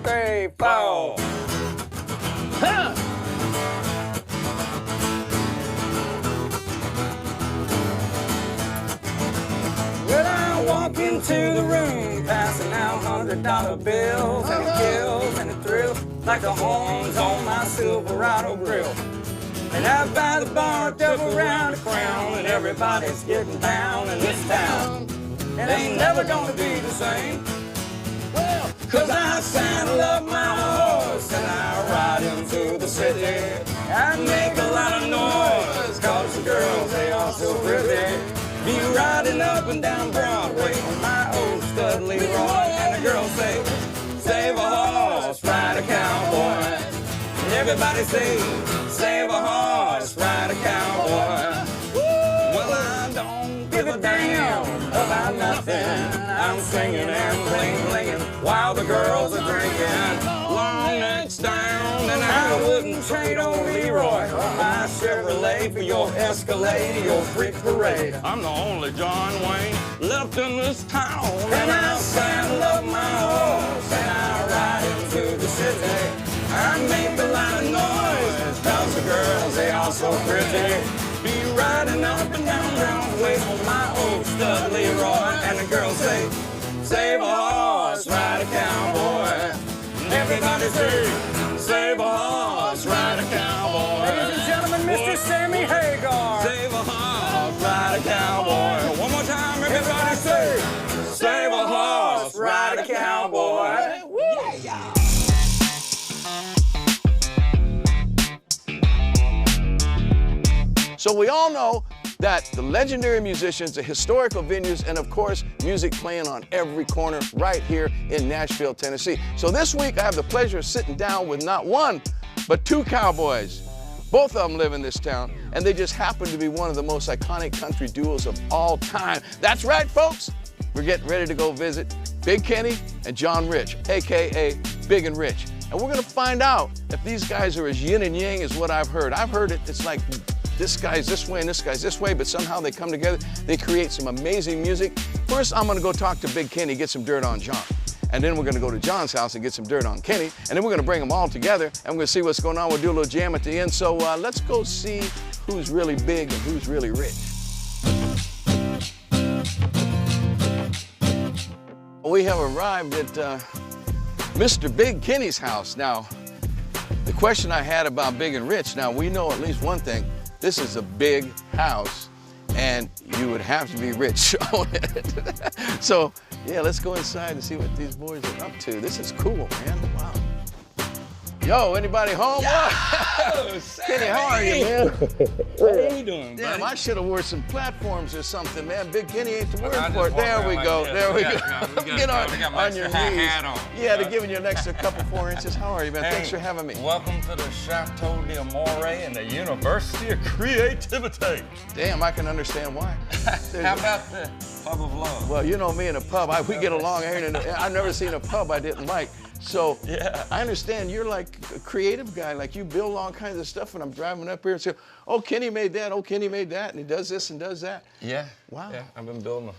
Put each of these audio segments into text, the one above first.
3, 4. Huh. Well, I walk into the room, passing out $100 bills, and it kills and it thrills like the horns on my Silverado grill. And out by the bar, double around the crown, and everybody's getting down in this town. It ain't never gonna be the same. Well, 'cause I saddle up my horse and I ride him to the city. I make a lot of noise, 'cause the girls, they are so pretty. Be riding up and down Broadway on my old stud Leroy, and the girls say, save a horse, ride a cowboy. And everybody say, save a horse, ride a cowboy. Well, I don't give a damn about nothing. I'm singing and bling-blinging while the girls are drinking. Long necks down, and I wouldn't trade old Leroy or my Chevrolet for your Escalade, your freak parade. I'm the only John Wayne left in this town. And I saddle up my horse and I ride him to the city. I make a lot of noise, 'cause the girls, they are so pretty. Be riding up and down Broadway on my old stud Leroy, and the girls say, save a horse, ride a cowboy. And everybody say, save a horse, ride a cowboy. Ladies and gentlemen, Mr. Sammy Hagar. Save a horse, ride a cowboy. One more time, everybody say, save a horse, ride a cowboy. Yeah. So we all know that the legendary musicians, the historical venues, and of course, music playing on every corner right here in Nashville, Tennessee. So this week, I have the pleasure of sitting down with not one, but two cowboys. Both of them live in this town, and they just happen to be one of the most iconic country duos of all time. That's right, folks. We're getting ready to go visit Big Kenny and John Rich, AKA Big and Rich. And we're gonna find out if these guys are as yin and yang as what I've heard. I've heard it's like this guy's this way and this guy's this way, but somehow they come together, they create some amazing music. First, I'm gonna go talk to Big Kenny, get some dirt on John. And then we're gonna go to John's house and get some dirt on Kenny. And then we're gonna bring them all together and we're gonna see what's going on. We'll do a little jam at the end. So let's go see who's really big and who's really rich. We have arrived at Mr. Big Kenny's house. Now, the question I had about Big and Rich, now we know at least one thing. This is a big house, and you would have to be rich to own it. So, yeah, let's go inside and see what these boys are up to. This is cool, man. Wow. Yo, anybody home? Yo, Kenny, how are you, man? What are you doing, Damn, buddy? I should have wore some platforms or something, man. Big Kenny ain't the word I for it. just There walked we around go. like There we this. go. We Get got my on your extra knees. hat on. Yeah, they're giving you an extra couple 4 inches. How are you, man? Thanks for having me. Welcome to the Chateau d'Amore and the University of Creativity. Damn, I can understand why. How about the Pub of Love? Well, you know me and a pub, we get along here, and I've never seen a pub I didn't like. So Yeah. I understand you're like a creative guy, like you build all kinds of stuff, and I'm driving up here and say, oh, Kenny made that, oh, Kenny made that, and he does this and does that. Yeah. Wow. Yeah, I've been building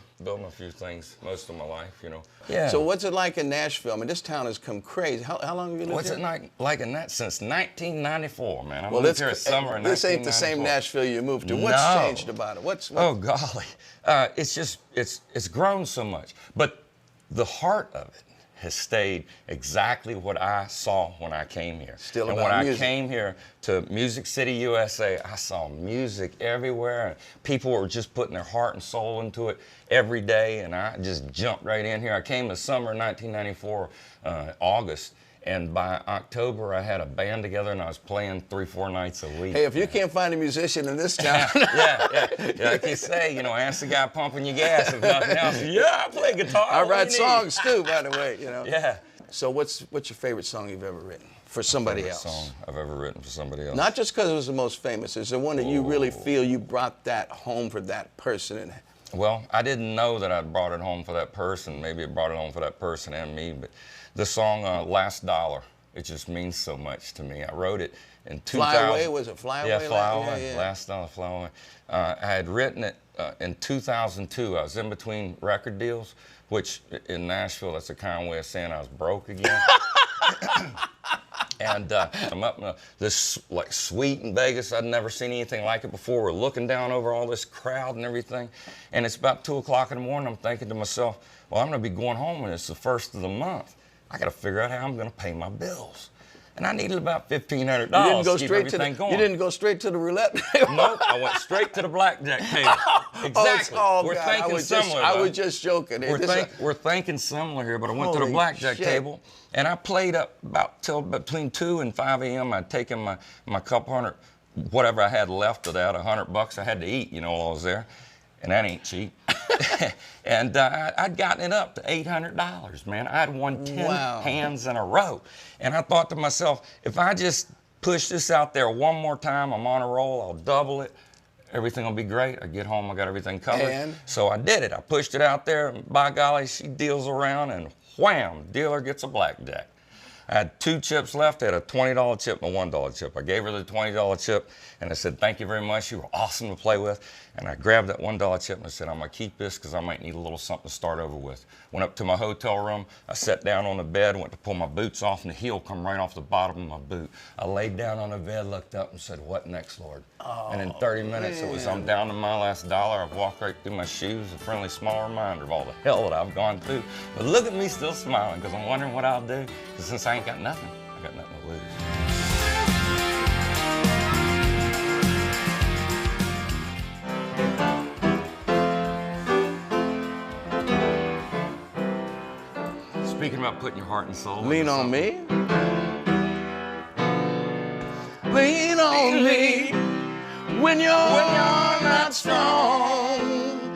a few things most of my life, you know. Yeah. So what's it like in Nashville? I mean, this town has come crazy. How long have you lived What's here? it like in that since 1994, man? I Well, moved here in summer in this ain't the same 1994. Nashville you moved to. What's No. changed about it? Oh golly, it's grown so much, but the heart of it has stayed exactly what I saw when I came here. Still and about when music. I came here to Music City, USA, I saw music everywhere, and people were just putting their heart and soul into it every day, and I just jumped right in here. I came the summer 1994, August. And by October, I had a band together, and I was playing 3-4 nights a week. Hey, if you can't find a musician in this town. Yeah. Like you say, you know, ask the guy pumping your gas, if nothing else. Yeah, I play guitar. I What do write you need? songs too, by the way, you know. Yeah. So what's your favorite song you've ever written for somebody Favorite else? song I've ever written for somebody else. Not just because it was the most famous. Is there one that you really feel you brought that home for that person? And Well, I didn't know that I'd brought it home for that person. Maybe it brought it home for that person and me. But the song "Last Dollar," it just means so much to me. I wrote it in 2000. Fly Away, was it Fly Away? Yeah, Fly Away. Yeah, yeah. Last Dollar, Fly Away. I had written it in 2002. I was in between record deals, which in Nashville, that's a kind of way of saying I was broke again. And I'm up in this like suite in Vegas. I'd never seen anything like it before. We're looking down over all this crowd and everything. And it's about 2 o'clock in the morning. I'm thinking to myself, well, I'm going to be going home and it's the first of the month. I got to figure out how I'm going to pay my bills. And I needed about $1,500 to keep everything going. You didn't go straight to the roulette table? Nope, I went straight to the blackjack table. Exactly. We're thinking similar. I was just joking. We're thinking similar here, but I went to the blackjack table, and I played up about till between 2 and 5 a.m. I'd taken my couple hundred, whatever I had left of that, $100 I had to eat, while I was there. And that ain't cheap. And I'd gotten it up to $800, man. I'd won 10 hands in a row. And I thought to myself, if I just push this out there one more time, I'm on a roll, I'll double it, everything will be great. I get home, I got everything covered. And? So I did it. I pushed it out there, and by golly, she deals around, and wham, dealer gets a blackjack. I had 2 chips left. I had a $20 chip and a $1 chip. I gave her the $20 chip, and I said, thank you very much. You were awesome to play with. And I grabbed that $1 chip, and I said, I'm going to keep this because I might need a little something to start over with. Went up to my hotel room. I sat down on the bed, went to pull my boots off, and the heel come right off the bottom of my boot. I laid down on the bed, looked up, and said, what next, Lord? And in 30 minutes, it was, I'm down to my last dollar. I've walked right through my shoes, a friendly, small reminder of all the hell that I've gone through. But look at me still smiling because I'm wondering what I'll do, because since I ain't got nothing, I got nothing to lose. Speaking about putting your heart and soul. Lean on me. Lean on me when you're not strong,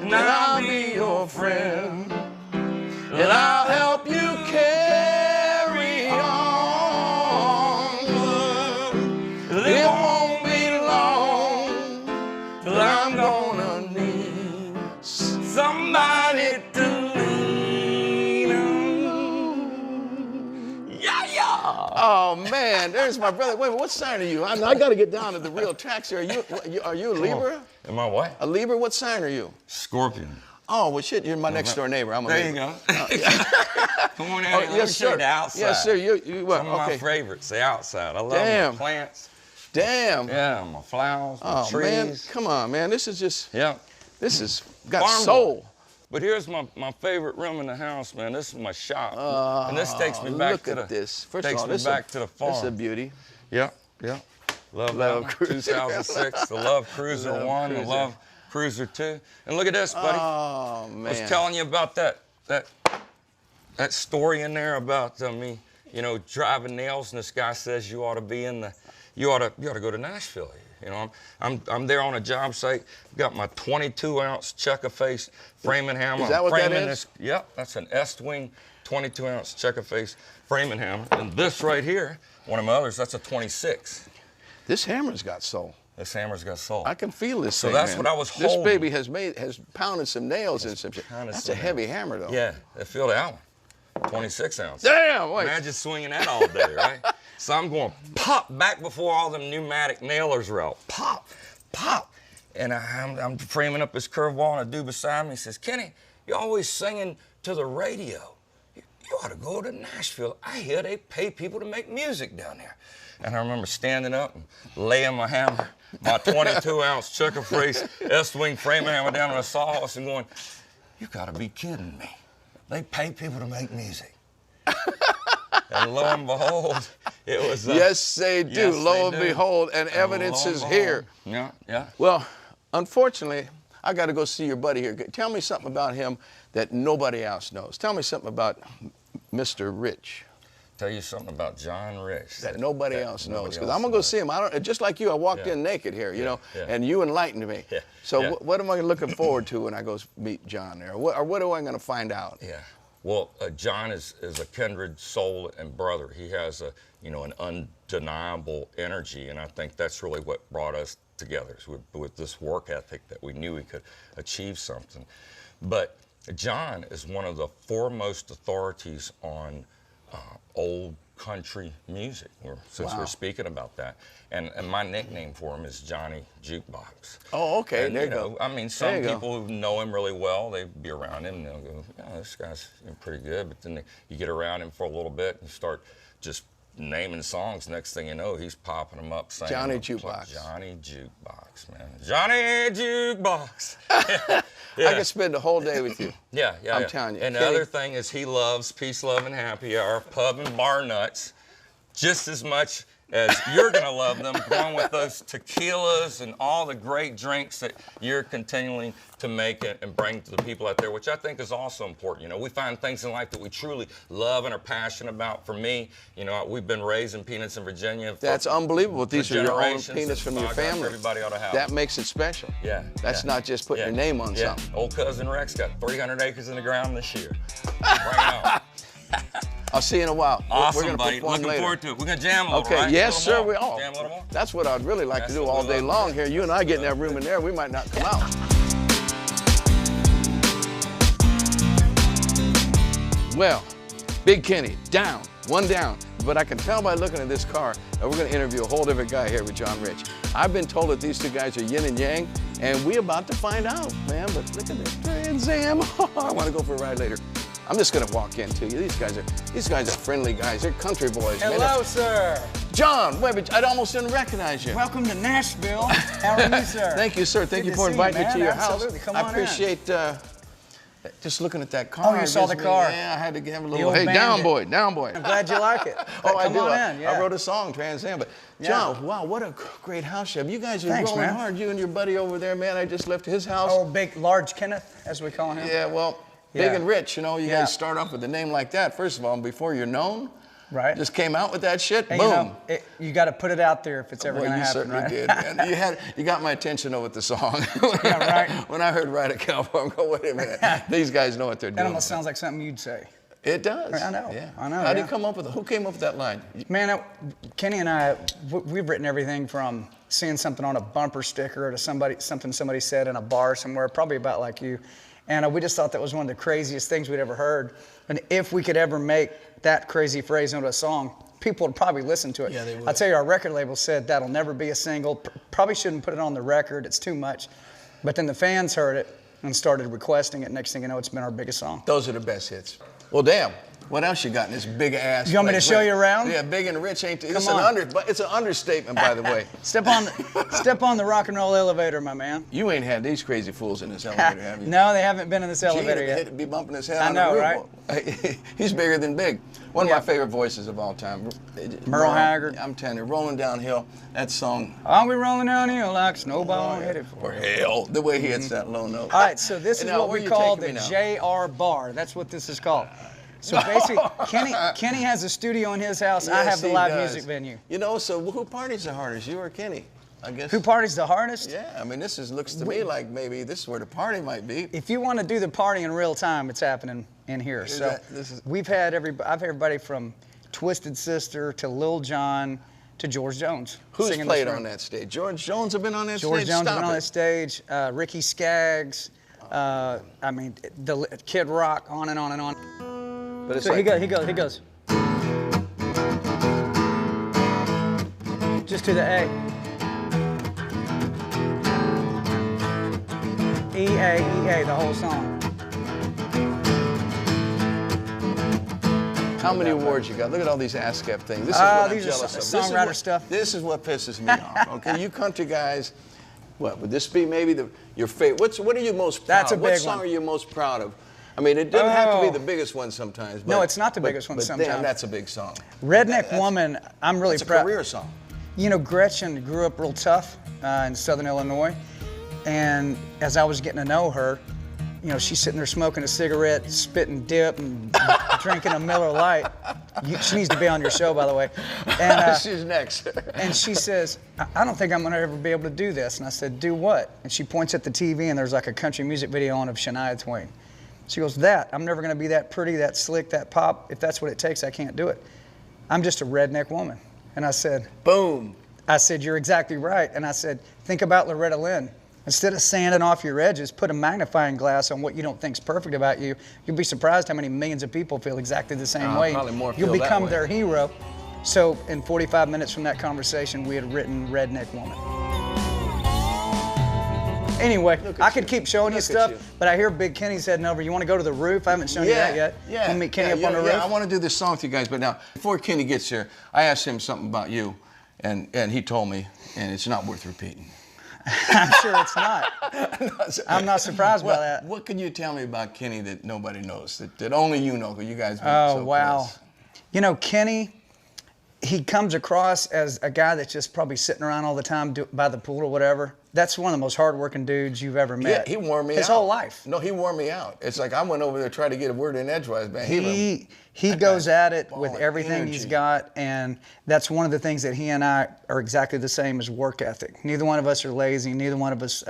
and I'll be your friend, and I'll help you carry on. It won't be long till I'm gonna need somebody to lean on. Yeah. Oh man, there's my brother. Wait a minute, what sign are you? I got to get down to the real tracks here. Are you a Libra? Am I what? A Libra? What sign are you? Scorpion. Oh, well, shit, you're my next door neighbor. I'm a there Libra. You go. Come on in. Let me show you the outside. Yes, sir. You Some of my favorites, the outside. I love my plants. Damn. Yeah, my flowers, my trees. Man, come on, man. This is just, this is got Farm soul. But here's my favorite room in the house, man. This is my shop. And this takes me back to this. First takes of all, me back to the farm. This is a beauty. Yeah. Love Cruiser. 2006, the Love Cruiser 1, the Love Cruiser 2. And look at this, buddy. Oh, man. I was telling you about that story in there about me, driving nails, and this guy says you ought to be in the, you ought to go to Nashville. I'm there on a job site. Got my 22-ounce checker-face framing hammer. Is that what that is? Yep, that's an Estwing 22-ounce checker-face framing hammer. And this right here, one of my others, that's a 26. This hammer's got soul. This hammer's got soul. I can feel this thing, So that's man. what I was holding. This baby has pounded some nails and some shit. That's a heavy hammer, though. Yeah, I feel that one. 26 ounce. Damn, wait. Imagine swinging that all day, right? So I'm going pop back before all them pneumatic nailers are out. Pop, pop. And I'm framing up this curved wall, and a dude beside me says, Kenny, you're always singing to the radio. You ought to go to Nashville. I hear they pay people to make music down there. And I remember standing up and laying my hammer, my 22-ounce checker-face Estwing framing hammer down on a sawhorse and going, you gotta be kidding me. They pay people to make music. And lo and behold, it was... yes, they do. Yes, lo and behold, and evidence is here. Yeah. Well, unfortunately, I got to go see your buddy here. Tell me something about him that nobody else knows. Tell me something about Mr. Rich. Tell you something about John Rich that nobody else knows. Because I'm gonna go see him. Just like you, I walked in naked here, and you enlightened me. Yeah. So what am I looking forward to when I go meet John there? What am I gonna find out? Yeah. Well, John is a kindred soul and brother. He has an undeniable energy, and I think that's really what brought us together with this work ethic that we knew we could achieve something. But John is one of the foremost authorities on old country music, since we're speaking about that. And my nickname for him is Johnny Jukebox. Oh, okay, and, there you go. I mean, some people who know him really well, they'd be around him and they'll go, yeah, this guy's pretty good. But then you get around him for a little bit and you start just naming songs. Next thing you know, he's popping them up, saying Johnny Jukebox. Johnny Jukebox, man. Johnny Jukebox. I could spend the whole day with you. Yeah. I'm telling you. And the other thing is he loves Peace, Love, and Happy Hour, pub and bar nuts, just as much as you're gonna love them, going with those tequilas and all the great drinks that you're continuing to make and bring to the people out there, which I think is also important. You know, we find things in life that we truly love and are passionate about. For me, you know, we've been raising peanuts in Virginia. That's unbelievable. These are your own peanuts from your gosh, family. Everybody ought to have That them. makes it special. Yeah. That's not just putting your name on something. Old cousin Rex got 300 acres in the ground this year. Bring it on. I'll see you in a while. Awesome, We're gonna buddy. perform Looking later. forward to it. We're gonna jam a little, Okay, right? yes, sir. We all. Jam a little more? That's what I'd really like to That's do what all we day love long to here. You and I get in that room in there, we might not come out. Well, Big Kenny, down, one down. But I can tell by looking at this car that we're going to interview a whole different guy here with John Rich. I've been told that these two guys are yin and yang, and we're about to find out, man. But look at this Trans Am. I want to go for a ride later. I'm just going to walk into you. These guys are friendly guys. They're country boys. Hello, man. sir. John, wait, I almost didn't recognize you. Welcome to Nashville. How are you, sir? Thank you, sir. Thank Good you to for see inviting me man. to your Absolutely. house. Come I on in. appreciate just looking at that car. Oh, you saw the car? Yeah, I had to have a The little, old hey, down bandit. boy, down boy. I'm glad you like it. Oh, I Come do. on in, yeah. I wrote a song, Trans Am. But John, wow, what a great house you have. You guys are Thanks, rolling man. hard. You and your buddy over there, man. I just left his house. Oh, big, large Kenneth, as we call him. Yeah, well, Yeah. big and rich. You know, you Yeah. guys start off with a name like that. First of all, before you're known, Right. just came out with that shit. And, Boom. you know, you got to put it out there if it's ever Well, going to you happen, certainly right? did, man. You got my attention over the song. Yeah, right. When I heard Ride a Cowboy, I'm going, wait a minute. These guys know what they're That doing. almost sounds like something you'd say. It does. I know. Yeah. I know, How do yeah. you come up with it? Who came up with that line? Man, Kenny and I, we've written everything from seeing something on a bumper sticker to something somebody said in a bar somewhere, probably about like you. And we just thought that was one of the craziest things we'd ever heard. And if we could ever make that crazy phrase into a song, people would probably listen to it. Yeah, they would. I'll tell you, our record label said that'll never be a single. Probably shouldn't put it on the record. It's too much. But then the fans heard it and started requesting it. Next thing you know, it's been our biggest song. Those are the best hits. Well, damn. What else you got in this big ass? You want me to place? show you around? Yeah, big and rich ain't. It's Come on. It's an understatement, by the way. Step on the rock and roll elevator, my man. You ain't had these crazy fools in this elevator, have you? No, they haven't been in this elevator Gene yet. would be bumping his head I on know, the roof. Right? He's bigger than big. One of Yeah. my favorite voices of all time. Merle Haggard. I'm telling you, Rolling Downhill, that song. Are we rolling downhill like snowball headed For for hell, the way he hits that low note. All right, so this is And now, what where we you call taking the me now? JR bar. That's what this is called. So basically, Kenny has a studio in his house. I Yes, have the he live does. music venue. You know, so who parties the hardest, you or Kenny? I guess. Who parties the hardest? Yeah, I mean, looks to me like maybe this is where the party might be. If you want to do the party in real time, it's happening in here. So I've had everybody from Twisted Sister to Lil Jon to George Jones. Who's singing played this on that stage? George Jones have been on that George stage? Jones has Stop been on it. that stage. Ricky Skaggs. I mean, the Kid Rock. On and on and on. But it's So like, he goes. Just to the A. E, A, the whole song. how many awards you got? Look at all these ASCAP things. This is what I'm These are jealous of. This is songwriter what- stuff. This is what pisses me off. Okay, you country guys. What would this be? Maybe your favorite. What are you most proud That's a of? What big song one. are you most proud of? I mean, it doesn't have to be Oh. the biggest one sometimes. But, No, it's not the biggest one but sometimes. Damn, that's a big song. Redneck Woman, I'm really It's a proud. career song. You know, Gretchen grew up real tough in Southern Illinois. And as I was getting to know her, you know, she's sitting there smoking a cigarette, spitting dip, and drinking a Miller Lite. She needs to be on your show, by the way. And, She's next. and she says, I don't think I'm going to ever be able to do this. And I said, do what? And she points at the TV, and there's like a country music video on of Shania Twain. She goes, I'm never going to be that pretty, that slick, that pop. If that's what it takes, I can't do it. I'm just a redneck woman. And I said, Boom. I said, you're exactly right. And I said, think about Loretta Lynn. Instead of sanding off your edges, put a magnifying glass on what you don't think's perfect about you. You'll be surprised how many millions of people feel exactly the same way. Probably more You'll feel that become way. their hero. So in 45 minutes from that conversation, we had written Redneck Woman. Anyway, Look at I could you. keep showing you Look at stuff, you. but I hear Big Kenny's heading over. You want to go to the roof? I haven't shown you that yet. Yeah. Want to meet Kenny up on the roof? Yeah, I want to do this song with you guys, but now, before Kenny gets here, I asked him something about you, and he told me, and it's not worth repeating. I'm sure it's not. I'm not surprised by that. What can you tell me about Kenny that nobody knows, that only you know, because you guys been Oh, so wow. close? You know, Kenny, he comes across as a guy that's just probably sitting around all the time by the pool or whatever. That's one of the most hardworking dudes you've ever met. Yeah, he wore me out. His whole life. No, he wore me out. It's like I went over there trying to get a word in edgewise, man. He goes at it with ball of everything he's energy. got, and that's one of the things that he and I are exactly the same as work ethic. Neither one of us are lazy. Neither one of us,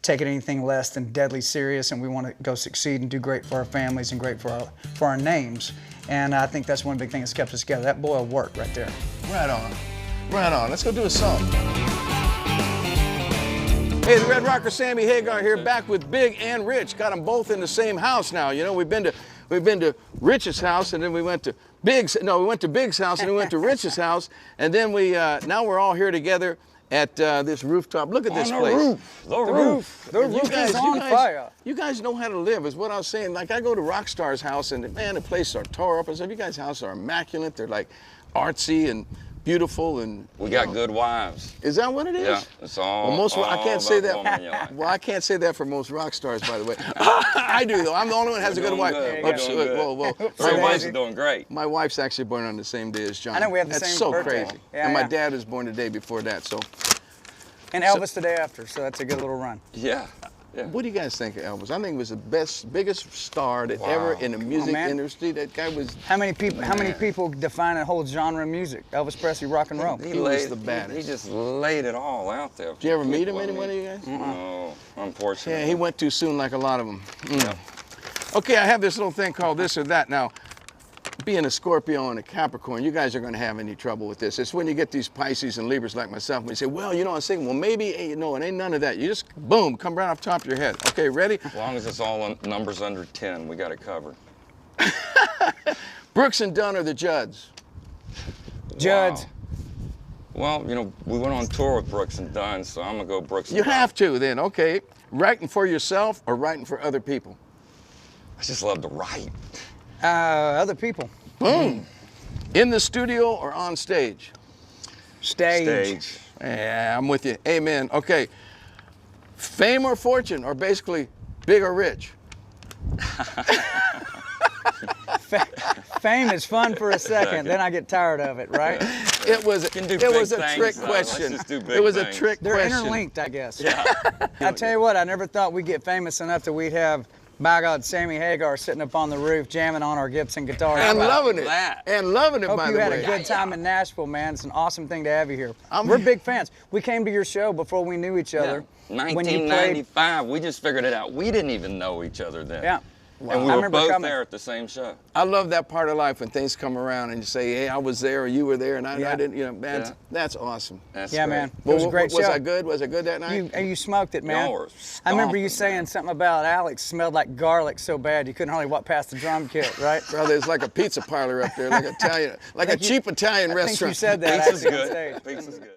take it anything less than deadly serious, and we want to go succeed and do great for our families and great for our names. And I think that's one big thing that's kept us together. That boy will work right there. Right on. Right on. Let's go do a song. Hey, the Red Rocker Sammy Hagar here, back with Big and Rich. Got them both in the same house now. You know, we've been to Rich's house, and then we went to Big's. No, we went to Big's house, and then we went to Rich's house, and then now we're all here together at this rooftop. Look at this place. The roof is on fire. You guys know how to live, is what I was saying. Like, I go to Rockstar's house, and man, the place are tore up and stuff. You guys' houses are immaculate. They're like artsy and beautiful, and We got good wives. is that what it is? Yeah, it's all. Well, I all can't say about the woman that. you like. Well, I can't say that for most rock stars, by the way. I do though. I'm the only one that has a good Doing wife. good. Oops, We're doing good. whoa. Everybody's doing great. My wife's actually born on the same day as John. I know, we have the That's same so birthday. crazy. Yeah, and my yeah. dad was born the day before that. So, And Elvis the day after, so that's a good little run. Yeah. Yeah. what do you guys think of Elvis? I think he was the biggest star that ever in the music man. industry. That guy was. How many people define a whole genre of music? Elvis Presley, rock and roll. He was the baddest. He just laid it all out there. Did you ever meet him, any one of you guys? No, unfortunately. Yeah, he went too soon, like a lot of them. Okay, I have this little thing called this or that. Now, being a Scorpio and a Capricorn, you guys are going to have any trouble with this. It's when you get these Pisces and Libras like myself, when you say, well, I was thinking, well, maybe, no, it ain't none of that. You just, boom, come right off the top of your head. Okay, ready? As long as it's all numbers under 10, we got it covered. Brooks and Dunn are the Judds. Judds. Wow. Well, we went on tour with Brooks and Dunn, so I'm going to go Brooks and You Dunn. have to then, okay. Writing for yourself or writing for other people? I just love to write. Other people. Boom. In the studio or on stage? Stage. Yeah, I'm with you. Amen. Okay. Fame or fortune, or basically big or rich? Fame is fun for a second, then I get tired of it, right? It was a Can do trick big things, though. Let's question. just do big It was a things. trick They're question. interlinked, I guess. Yeah. I tell you what, I never thought we'd get famous enough that we'd have, by God, Sammy Hagar sitting up on the roof jamming on our Gibson guitar. And loving it. that? And loving it, Hope by you the had way. a good time in Nashville, man. It's an awesome thing to have you here. I'm- We're big fans. We came to your show before we knew each other. Yeah. When you played, 1995, we just figured it out. We didn't even know each other then. yeah. And I we were remember both coming. there at the same show. I love that part of life when things come around and you say, hey, I was there or you were there and I Yeah. didn't, man, Yeah. that's awesome. That's Yeah, great. man. It was a great was show. I good? Was I good that night? You smoked it, man. Y'all were I remember you stomping, saying something about Alex smelled like garlic so bad you couldn't hardly walk past the drum kit, right? Brother, it's like a pizza parlor up there, like a cheap Italian I think restaurant. you said that Pizza's actually on good. stage. Pizza's good.